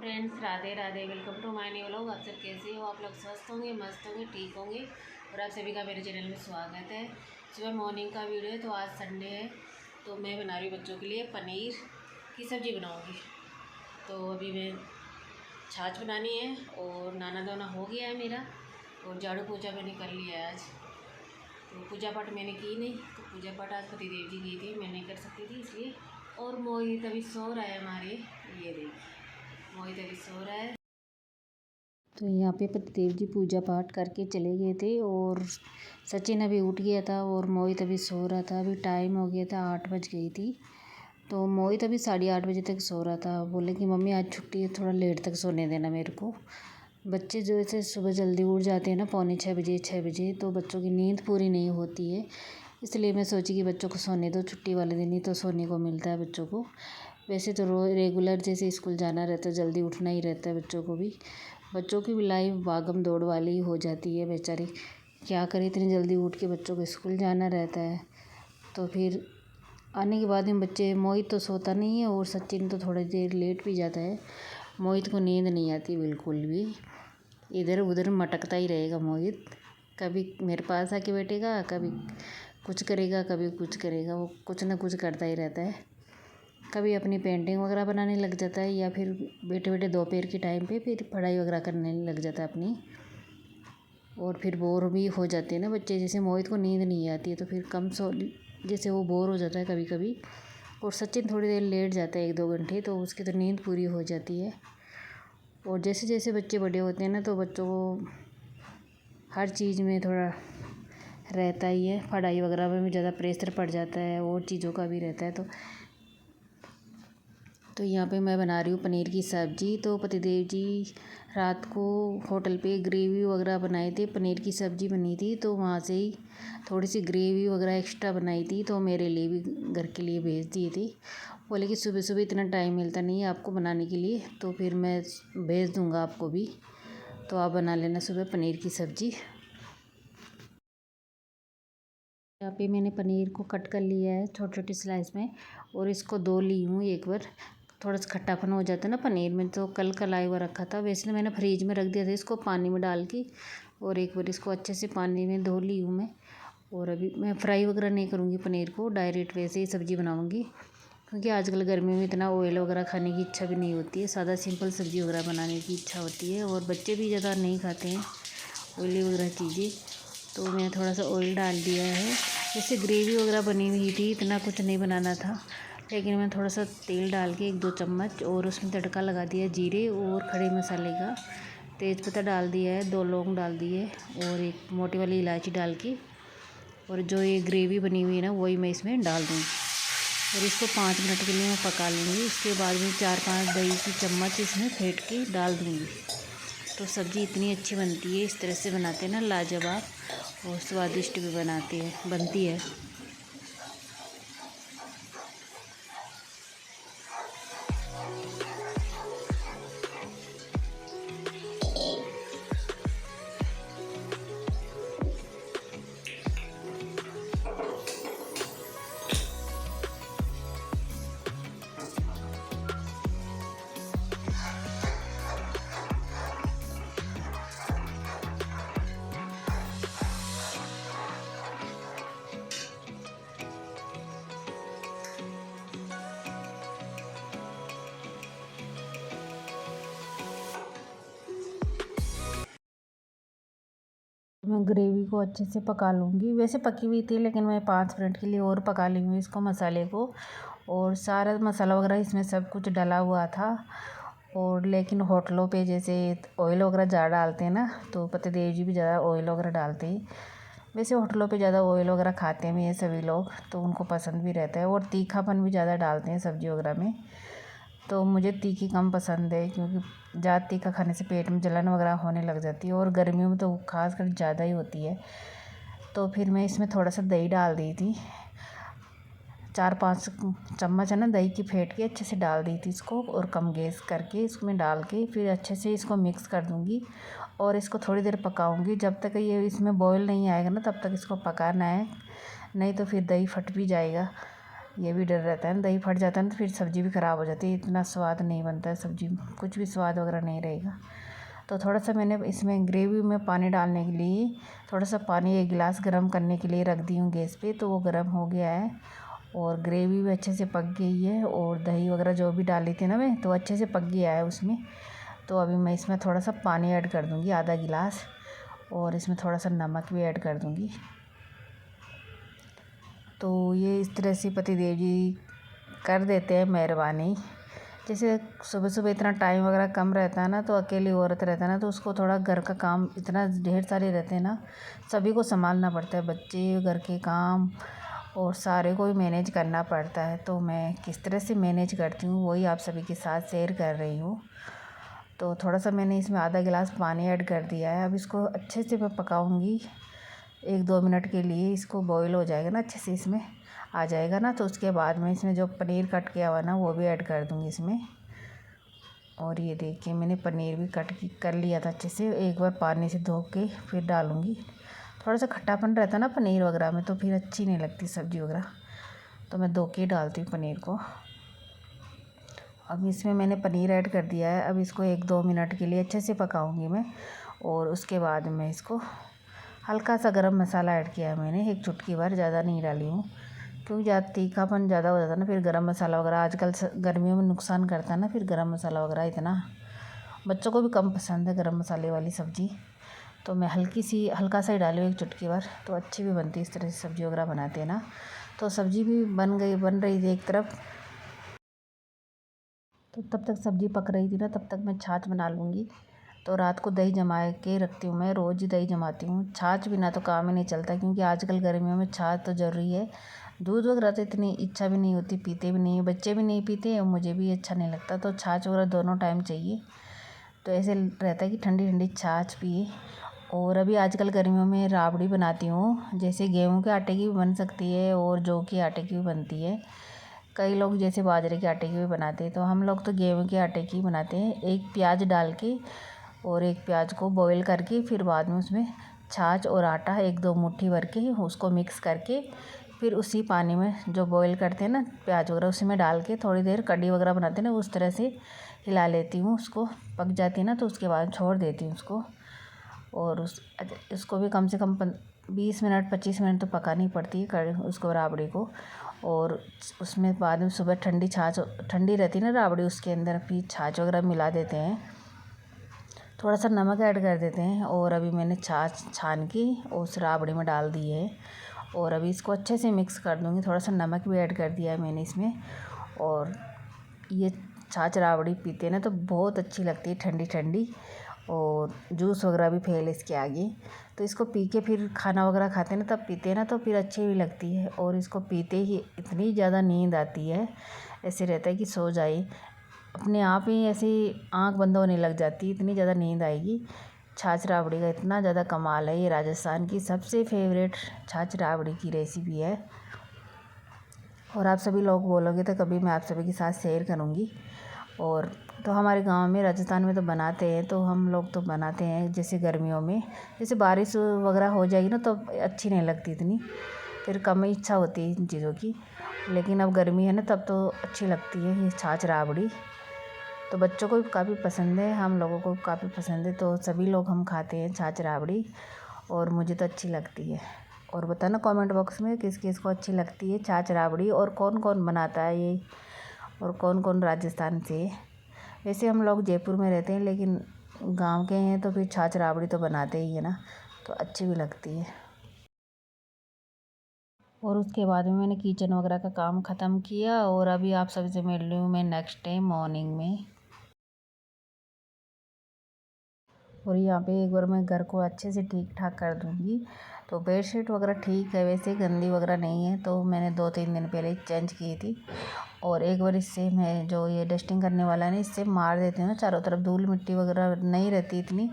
Friends, Radhe Radhe. Welcome to my new vlog. आप सब कैसे हो? आप लोग स्वस्थ होंगे, मस्त होंगे, ठीक होंगे। और आप सभी का मेरे चैनल में स्वागत है। सुबह मॉर्निंग का वीडियो है। तो आज संडे है तो मैं बना रही हूँ बच्चों के लिए पनीर की सब्ज़ी बनाऊँगी। तो अभी मैं छाछ बनानी है और नहाना धोना हो गया है मेरा, और झाड़ू पोछा मैंने कर लिया है आज। तो पूजा पाठ मैंने की नहीं, तो पूजा पाठ आज पतिदेव जी की थी, मैं नहीं कर सकती थी इसलिए। और मोहित अभी सो रहा है हमारे, ये देखिए मोहित अभी सो रहा है। तो यहाँ पे पतिदेव जी पूजा पाठ करके चले गए थे और सचिन अभी उठ गया था और मोहित अभी सो रहा था। अभी टाइम हो गया था, 8 बज गई थी। तो मोहित अभी 8:30 बजे तक सो रहा था। बोले कि मम्मी आज छुट्टी है, थोड़ा लेट तक सोने देना मेरे को। बच्चे जो ऐसे सुबह जल्दी उठ जाते हैं ना, 5:45 6 बजे, तो बच्चों की नींद पूरी नहीं होती है। इसलिए मैं सोची कि बच्चों को सोने दो, छुट्टी वाले दिन ही तो सोने को मिलता है बच्चों को। वैसे तो रोज़ रेगुलर जैसे स्कूल जाना रहता है, जल्दी उठना ही रहता है बच्चों को भी। बच्चों की भी लाइफ भागम दौड़ वाली ही हो जाती है बेचारी, क्या करे, इतनी जल्दी उठ के बच्चों को स्कूल जाना रहता है। तो फिर आने के बाद में बच्चे, मोहित तो सोता नहीं है और सचिन तो थोड़ी देर लेट भी जाता है। मोहित को नींद नहीं आती बिल्कुल भी, इधर उधर मटकता ही रहेगा मोहित। कभी मेरे पास आके बैठेगा, कभी कुछ करेगा, कभी कुछ करेगा, वो कुछ ना कुछ करता ही रहता है। कभी अपनी पेंटिंग वगैरह बनाने लग जाता है, या फिर बैठे बैठे दोपहर के टाइम पे फिर पढ़ाई वगैरह करने लग जाता है अपनी। और फिर बोर भी हो जाते हैं ना बच्चे, जैसे मोहित को नींद नहीं आती है तो फिर कम सो, जैसे वो बोर हो जाता है कभी कभी। और सचिन थोड़ी देर लेट जाता है, 1 2 घंटे, तो उसकी तो नींद पूरी हो जाती है। और जैसे जैसे बच्चे बड़े होते हैं ना, तो बच्चों को हर चीज़ में थोड़ा रहता ही है, पढ़ाई वगैरह में भी ज़्यादा प्रेशर पड़ जाता है और चीज़ों का भी रहता है। तो यहाँ पे मैं बना रही हूँ पनीर की सब्ज़ी। तो पतिदेव जी रात को होटल पे ग्रेवी वगैरह बनाए थे, पनीर की सब्ज़ी बनी थी, तो वहाँ से ही थोड़ी सी ग्रेवी वगैरह एक्स्ट्रा बनाई थी, तो मेरे लिए भी घर के लिए भेज दिए थे। बोले कि सुबह सुबह इतना टाइम मिलता नहीं है आपको बनाने के लिए, तो फिर मैं भेज दूँगा आपको भी, तो आप बना लेना सुबह पनीर की सब्ज़ी। यहाँ पे मैंने पनीर को कट कर लिया है छोटी छोटी स्लाइस में, और इसको धो ली हूँ एक बार। थोड़ा सा खट्टापन हो जाता है ना पनीर में, तो कल कलाई हुआ रखा था, वैसे मैंने फ्रीज में रख दिया था इसको पानी में डाल के। और एक बार इसको अच्छे से पानी में धो ली हूँ मैं। और अभी मैं फ्राई वगैरह नहीं करूँगी पनीर को, डायरेक्ट वैसे ही सब्ज़ी बनाऊँगी, क्योंकि आजकल गर्मी में इतना ऑयल वगैरह खाने की इच्छा भी नहीं होती है, सादा सिंपल सब्ज़ी वगैरह बनाने की इच्छा होती है। और बच्चे भी ज़्यादा नहीं खाते हैं ऑयली वगैरह चीज़ें, तो मैंने थोड़ा सा ऑयल डाल दिया है। जैसे ग्रेवी वगैरह बनी हुई थी, इतना कुछ नहीं बनाना था, लेकिन मैं थोड़ा सा तेल डाल के 1 2 चम्मच, और उसमें तड़का लगा दिया जीरे और खड़े मसाले का। तेज़पत्ता डाल दिया है, 2 लौंग डाल दिए, और एक मोटी वाली इलायची डाल के, और जो ये ग्रेवी बनी हुई है ना, वही मैं इसमें डाल दूँगी। और इसको 5 मिनट के लिए मैं पका लूँगी। उसके बाद में 4 5 दही की चम्मच इसमें फेंट के डाल दूँगी। तो सब्ज़ी इतनी अच्छी बनती है, इस तरह से बनाते हैं ना, लाजवाब और स्वादिष्ट भी बनती है। मैं ग्रेवी को अच्छे से पका लूँगी। वैसे पकी हुई थी, लेकिन मैं 5 मिनट के लिए और पका ली हूँ इसको, मसाले को। और सारा मसाला वगैरह इसमें सब कुछ डला हुआ था। और लेकिन होटलों पे जैसे ऑयल वगैरह ज़्यादा डालते हैं ना, तो पतिदेव जी भी ज़्यादा ऑयल वगैरह डालते हैं। वैसे होटलों पे ज़्यादा ऑयल वगैरह खाते भी हैं सभी लोग, तो उनको पसंद भी रहता है। और तीखापन भी ज़्यादा डालते हैं सब्ज़ी वगैरह में, तो मुझे तीखी कम पसंद है, क्योंकि ज़्यादा तीखा खाने से पेट में जलन वगैरह होने लग जाती है, और गर्मियों में तो खास कर ज़्यादा ही होती है। तो फिर मैं इसमें थोड़ा सा दही डाल दी थी, 4 5 चम्मच है ना दही की फेंट के अच्छे से डाल दी थी इसको, और कम गैस करके इसमें डाल के फिर अच्छे से इसको मिक्स कर दूँगी। और इसको थोड़ी देर पकाऊँगी, जब तक ये इसमें बॉयल नहीं आएगा ना, तब तक इसको पकाना है, नहीं तो फिर दही फट भी जाएगा। ये भी डर रहता है ना, दही फट जाता है ना तो फिर सब्ज़ी भी ख़राब हो जाती है, इतना स्वाद नहीं बनता है सब्ज़ी, कुछ भी स्वाद वगैरह नहीं रहेगा। तो थोड़ा सा मैंने इसमें ग्रेवी में पानी डालने के लिए थोड़ा सा पानी 1 गिलास गर्म करने के लिए रख दी हूँ गैस पे, तो वो गर्म हो गया है और ग्रेवी भी अच्छे से पक गई है और दही वगैरह जो भी डाली थी ना मैं, तो अच्छे से पक गया है उसमें। तो अभी मैं इसमें थोड़ा सा पानी ऐड कर दूँगी, आधा गिलास, और इसमें थोड़ा सा नमक भी ऐड कर दूँगी। तो ये इस तरह से पतिदेव जी कर देते हैं मेहरबानी। जैसे सुबह सुबह इतना टाइम वगैरह कम रहता है ना, तो अकेली औरत रहता है ना, तो उसको थोड़ा घर का काम इतना ढेर सारे रहते हैं ना, सभी को संभालना पड़ता है, बच्चे, घर के काम और सारे को ही मैनेज करना पड़ता है। तो मैं किस तरह से मैनेज करती हूँ वही आप सभी के साथ शेयर कर रही हूँ। तो थोड़ा सा मैंने इसमें आधा गिलास पानी ऐड कर दिया है। अब इसको अच्छे से मैं पकाऊँगी 1-2 मिनट के लिए। इसको बॉईल हो जाएगा ना, अच्छे से इसमें आ जाएगा ना, तो उसके बाद में इसमें जो पनीर कट किया हुआ ना वो भी ऐड कर दूँगी इसमें। और ये देखिए मैंने पनीर भी कट कर लिया था अच्छे से, एक बार पानी से धो के फिर डालूँगी। थोड़ा सा खट्टापन रहता है ना पनीर वगैरह में, तो फिर अच्छी नहीं लगती सब्ज़ी वगैरह, तो मैं धो के डालती हूँ पनीर को। अब इसमें मैंने पनीर ऐड कर दिया है। अब इसको 1-2 मिनट के लिए अच्छे से पकाऊंगी मैं, और उसके बाद मैं इसको हल्का सा गरम मसाला ऐड किया है मैंने, 1 चुटकी भर, ज़्यादा नहीं डाली हूँ क्योंकि ज़्यादा तीखापन ज़्यादा हो जाता है ना, फिर गरम मसाला वगैरह आजकल गर्मियों में नुकसान करता है ना, फिर गरम मसाला वगैरह इतना बच्चों को भी कम पसंद है गरम मसाले वाली सब्ज़ी। तो मैं हल्का सा ही डाली हूँ 1 चुटकी भर, तो अच्छी भी बनती है इस तरह से सब्ज़ी वगैरह बनाते हैं ना। तो सब्ज़ी भी बन रही थी एक तरफ, तो तब तक सब्ज़ी पक रही थी ना, तब तक मैं छाछ बना लूँगी। तो रात को दही जमा के रखती हूँ, मैं रोज़ ही दही जमाती हूँ। छाछ बिना तो काम ही नहीं चलता, क्योंकि आजकल गर्मियों में छाछ तो ज़रूरी है। दूध वगैरह तो इतनी इच्छा भी नहीं होती, पीते भी नहीं, बच्चे भी नहीं पीते और मुझे भी अच्छा नहीं लगता, तो छाछ वगैरह दोनों टाइम चाहिए। तो ऐसे रहता है कि ठंडी ठंडी छाछ पिए। और अभी आजकल गर्मियों में राबड़ी बनाती हूँ, जैसे गेहूँ के आटे की भी बन सकती है और जौ के आटे की भी बनती है। कई लोग जैसे बाजरे के आटे की भी बनाते हैं, तो हम लोग तो गेहूँ के आटे की बनाते हैं। एक प्याज डाल के और एक प्याज को बॉईल करके फिर बाद में उसमें छाछ और आटा 1-2 मुट्ठी भर के उसको मिक्स करके फिर उसी पानी में जो बॉईल करते हैं ना प्याज वगैरह, उसी में डाल के थोड़ी देर कढ़ी वगैरह बनाते हैं ना, उस तरह से हिला लेती हूँ। उसको पक जाती है ना, तो उसके बाद छोड़ देती हूँ उसको। और उसको भी कम से कम 20 मिनट 25 मिनट तो पकानी पड़ती है कढ़ी उसको, राबड़ी को। और उसमें बाद में सुबह ठंडी रहती है ना राबड़ी, उसके अंदर फिर छाछ वगैरह मिला देते हैं, थोड़ा सा नमक ऐड कर देते हैं। और अभी मैंने छाछ छान के उस राबड़ी में डाल दी है, और अभी इसको अच्छे से मिक्स कर दूँगी। थोड़ा सा नमक भी ऐड कर दिया है मैंने इसमें। और ये छाछ राबड़ी पीते हैं ना तो बहुत अच्छी लगती है ठंडी ठंडी, और जूस वगैरह भी फेल इसके आगे। तो इसको पी के फिर खाना वगैरह खाते हैं ना, तब पीते हैं ना, तो फिर अच्छी भी लगती है। और इसको पीते ही इतनी ज़्यादा नींद आती है, ऐसे रहता है कि सो जाए, अपने आप ही ऐसी आँख बंद होने लग जाती है, इतनी ज़्यादा नींद आएगी। छाछ राबड़ी का इतना ज़्यादा कमाल है, ये राजस्थान की सबसे फेवरेट छाछ राबड़ी की रेसिपी है। और आप सभी लोग बोलोगे तो कभी मैं आप सभी के साथ शेयर करूँगी। और तो हमारे गांव में राजस्थान में तो बनाते हैं, तो हम लोग तो बनाते हैं जैसे गर्मियों में, जैसे बारिश वगैरह हो जाएगी ना तो अच्छी नहीं लगती इतनी, फिर कम ही इच्छा होती है इन चीज़ों की। लेकिन अब गर्मी है ना, तब तो अच्छी लगती है ये छाछ राबड़ी। तो बच्चों को भी काफ़ी पसंद है, हम लोगों को काफ़ी पसंद है, तो सभी लोग हम खाते हैं छाछ राबड़ी, और मुझे तो अच्छी लगती है। और बताना कमेंट बॉक्स में किस किस को अच्छी लगती है छाछ राबड़ी, और कौन कौन बनाता है ये, और कौन कौन राजस्थान से। वैसे हम लोग जयपुर में रहते हैं, लेकिन गांव के हैं तो फिर छाछ राबड़ी तो बनाते ही है ना, तो अच्छी भी लगती है। और उसके बाद में मैंने किचन वगैरह का काम ख़त्म किया, और अभी आप सभी से मिल रही हूँ मैं नेक्स्ट डे मॉर्निंग में। और यहाँ पे एक बार मैं घर को अच्छे से ठीक ठाक कर दूँगी। तो बेडशीट वगैरह ठीक है, वैसे गंदी वगैरह नहीं है, तो मैंने 2-3 दिन पहले चेंज की थी। और एक बार इससे मैं जो ये डस्टिंग करने वाला है ना, इससे मार देती हूँ ना चारों तरफ, धूल मिट्टी वगैरह नहीं रहती इतनी।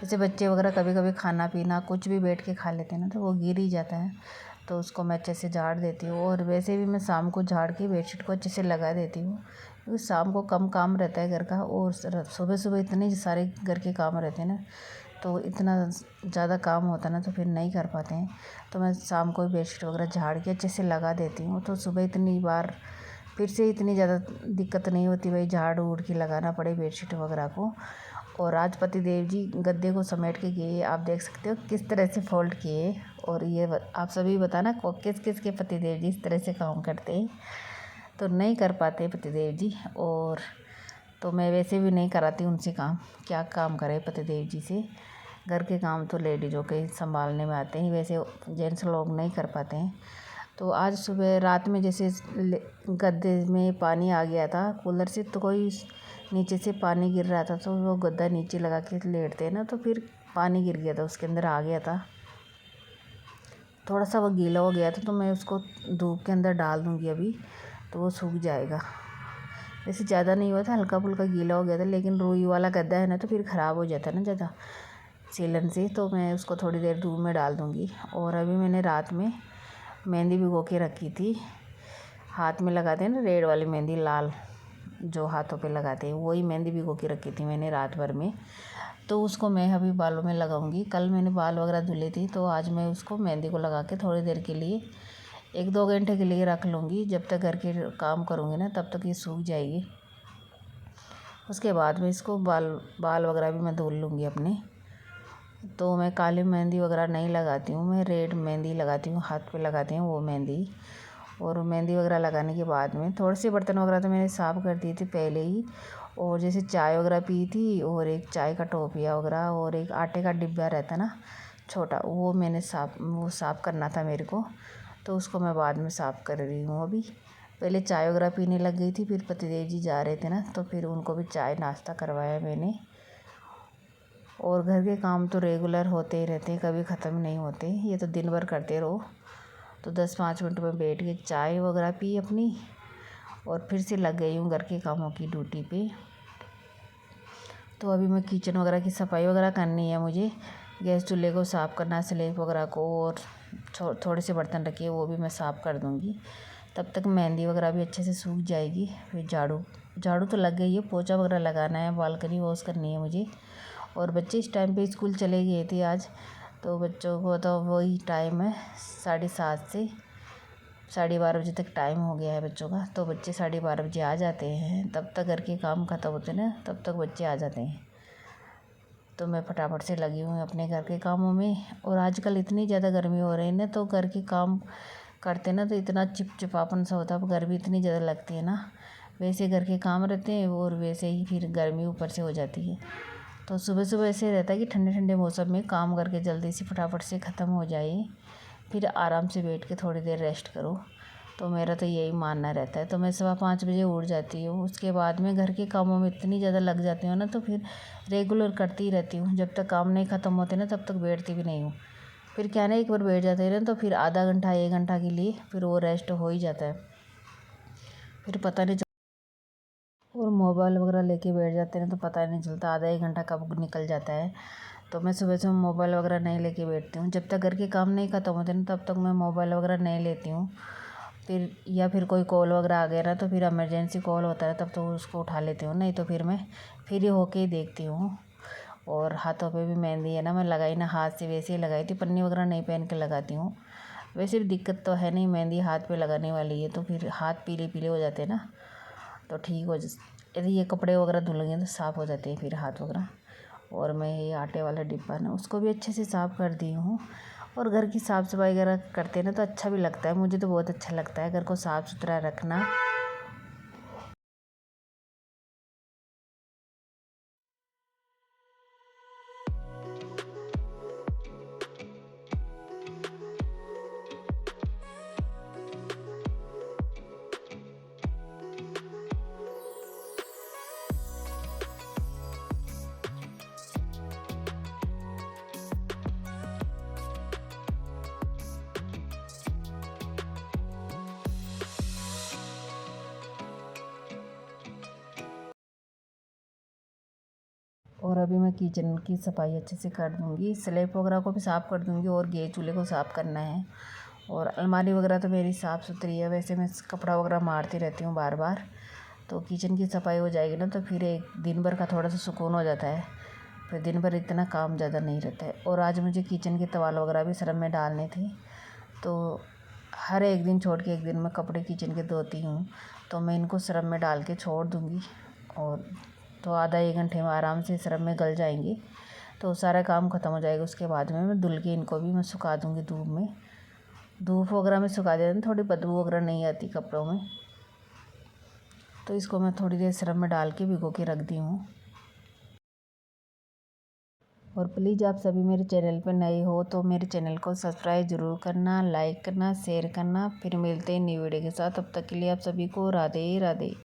जैसे बच्चे वगैरह कभी कभी खाना पीना कुछ भी बैठ के खा लेते हैं ना, तो वो गिर ही जाता है, तो उसको मैं अच्छे से झाड़ देती हूँ। और वैसे भी मैं शाम को झाड़ के बेडशीट को अच्छे से लगा देती हूँ, क्योंकि शाम को कम काम रहता है घर का, और सुबह सुबह इतने सारे घर के काम रहते हैं ना, तो इतना ज़्यादा काम होता है ना तो फिर नहीं कर पाते हैं। तो मैं शाम को बेडशीट वगैरह झाड़ के अच्छे से लगा देती हूँ, तो सुबह इतनी बार फिर से इतनी ज़्यादा दिक्कत नहीं होती भाई झाड़ उड़ के लगाना पड़े बेडशीट वगैरह को। और आज पति देव जी गद्दे को समेट के गए, आप देख सकते हो किस तरह से फोल्ड किए। और ये आप सभी बताना किस किस के पति देव जी इस तरह से काम करते हैं। तो नहीं कर पाते पति देव जी, और तो मैं वैसे भी नहीं कराती उनसे काम, क्या काम करे पति देव जी से। घर के काम तो लेडीज़ों के संभालने में आते हैं, वैसे जेंट्स लोग नहीं कर पाते हैं। तो आज सुबह रात में जैसे गद्दे में पानी आ गया था कूलर से, तो कोई नीचे से पानी गिर रहा था, तो वो गद्दा नीचे लगा के लेटते हैं ना, तो फिर पानी गिर गया था, उसके अंदर आ गया था, थोड़ा सा वो गीला हो गया था। तो मैं उसको धूप के अंदर डाल दूँगी अभी, तो वो सूख जाएगा। वैसे ज़्यादा नहीं हुआ था, हल्का फुल्का गीला हो गया था, लेकिन रुई वाला गद्दा है ना तो फिर ख़राब हो जाता है ना ज़्यादा सीलन से। तो मैं उसको थोड़ी देर धूप में डाल दूँगी। और अभी मैंने रात में मेहंदी भिगो के रखी थी, हाथ में लगाते हैं ना रेड वाली मेहंदी, लाल जो हाथों पे लगाते हैं, वही मेहंदी भिगो के रखी थी मैंने रात भर में। तो उसको मैं अभी बालों में लगाऊंगी। कल मैंने बाल वगैरह धुले थी, तो आज मैं उसको मेहंदी को लगा के थोड़ी देर के लिए 1-2 घंटे के लिए रख लूँगी। जब तक घर के काम करूँगी ना तब तक ये सूख जाएगी। उसके बाद में इसको बाल वगैरह भी मैं धुल लूँगी अपने। तो मैं काली मेहंदी वगैरह नहीं लगाती हूँ, मैं रेड मेहंदी लगाती हूँ, हाथ पे लगाती हूँ वो मेहंदी। और मेहंदी वगैरह लगाने के बाद में थोड़े से बर्तन वगैरह तो मैंने साफ़ कर दिए थे पहले ही। और जैसे चाय वगैरह पी थी, और एक चाय का टोपिया वगैरह, और एक आटे का डिब्बा रहता ना छोटा, वो मैंने साफ़ करना था मेरे को, तो उसको मैं बाद में साफ़ कर रही हूँ अभी। पहले चाय वगैरह पीने लग गई थी, फिर पतिदेव जी जा रहे थे ना, तो फिर उनको भी चाय नाश्ता करवाया मैंने। और घर के काम तो रेगुलर होते ही रहते हैं, कभी ख़त्म नहीं होते, ये तो दिन भर करते रहो। तो 10-5 मिनट में बैठ के चाय वगैरह पी अपनी, और फिर से लग गई हूँ घर के कामों की ड्यूटी पे। तो अभी मैं किचन वगैरह की सफाई वगैरह करनी है मुझे, गैस चूल्हे को साफ़ करना, स्लेब वगैरह को, और थोड़े से बर्तन रखे वो भी मैं साफ़ कर दूँगी। तब तक मेहंदी वगैरह भी अच्छे से सूख जाएगी। फिर झाड़ू तो लग गई है, पोछा वगैरह लगाना है, बालकनी वॉश करनी है मुझे। और बच्चे इस टाइम पे स्कूल चले गए थे आज, तो बच्चों को तो वही टाइम है 7:30 से 12:30 बजे तक टाइम हो गया है बच्चों का। तो बच्चे 12:30 बजे आ जाते हैं, तब तक घर के काम ख़त्म होते हैं ना, तब तक बच्चे आ जाते हैं। तो मैं फटाफट से लगी हूँ अपने घर के कामों में। और आजकल इतनी ज़्यादा गर्मी हो रही है ना, तो घर के काम करते ना तो इतना चिपचिपापन सा होता है, गर्मी इतनी ज़्यादा लगती है ना, वैसे घर के काम रहते हैं और वैसे ही फिर गर्मी ऊपर से हो जाती है। तो सुबह सुबह ऐसे रहता है कि ठंडे ठंडे मौसम में काम करके जल्दी से फटाफट से ख़त्म हो जाए, फिर आराम से बैठ के थोड़ी देर रेस्ट करो। तो मेरा तो यही मानना रहता है। तो मैं 5:15 बजे उठ जाती हूँ, उसके बाद में घर के कामों में इतनी ज़्यादा लग जाती हूँ ना, तो फिर रेगुलर करती ही रहती हूँ। जब तक काम नहीं ख़त्म होते ना तब तक बैठती भी नहीं हूँ। फिर क्या है ना, एक बार बैठ जाते हैं ना तो फिर आधा घंटा 1 घंटा के लिए फिर वो रेस्ट हो ही जाता है, फिर पता नहीं। और मोबाइल वगैरह लेके बैठ जाते हैं तो पता ही नहीं चलता आधा 1 घंटा कब निकल जाता है। तो मैं सुबह से मोबाइल वगैरह नहीं लेके बैठती हूँ, जब तक घर के काम नहीं ख़त्म होते ना तब तक मैं मोबाइल वगैरह नहीं लेती हूँ। फिर या फिर कोई कॉल वगैरह आ गया ना, तो फिर इमरजेंसी कॉल होता है तब तो उसको उठा लेती हूँ, नहीं तो फिर मैं फ्री होके ही देखती हूँ। और हाथों पे भी मेहंदी है ना, मैं लगाई ना हाथ से वैसे ही लगाई थी, पन्नी वगैरह नहीं पहन के लगाती हूँ। वैसे भी दिक्कत तो है नहीं, मेहंदी हाथ पे लगाने वाली है, तो फिर हाथ पीले पीले हो जाते हैं ना, तो ठीक हो यदि ये कपड़े वगैरह धुलेंगे तो साफ़ हो जाते हैं फिर हाथ वगैरह। और मैं ये आटे वाला डिब्बा ना उसको भी अच्छे से साफ़ कर दी हूँ। और घर की साफ़ सफाई वगैरह करते हैं ना तो अच्छा भी लगता है, मुझे तो बहुत अच्छा लगता है घर को साफ़ सुथरा रखना। और अभी मैं किचन की सफाई अच्छे से कर दूँगी, स्लैब वगैरह को भी साफ़ कर दूँगी, और गैस चूल्हे को साफ़ करना है। और अलमारी वगैरह तो मेरी साफ़ सुथरी है, वैसे मैं कपड़ा वगैरह मारती रहती हूँ बार बार। तो किचन की सफाई हो जाएगी ना तो फिर एक दिन भर का थोड़ा सा सुकून हो जाता है। फिर दिन भर इतना काम ज़्यादा नहीं रहता है। और आज मुझे किचन के तवाल वगैरह भी सर्फ़ में डालने थे, तो हर एक दिन छोड़ के एक दिन मैं कपड़े किचन के धोती हूँ, तो मैं इनको सर्फ़ में डाल के छोड़ दूँगी और तो आधा 1 घंटे में आराम से सर्फ़ में गल जाएंगे, तो सारा काम ख़त्म हो जाएगा। उसके बाद में मैं धुल के इनको भी मैं सुखा दूँगी धूप में। धूप वगैरह में सुखा देते हैं, थोड़ी बदबू वगैरह नहीं आती कपड़ों में। तो इसको मैं थोड़ी देर सर्फ़ में डाल के भिगो के रख दी हूँ। और प्लीज़ आप सभी मेरे चैनल पर नए हो तो मेरे चैनल को सब्सक्राइब ज़रूर करना, लाइक करना, शेयर करना। फिर मिलते हैं नई वीडियो के साथ। तब तक के लिए आप सभी को राधे राधे।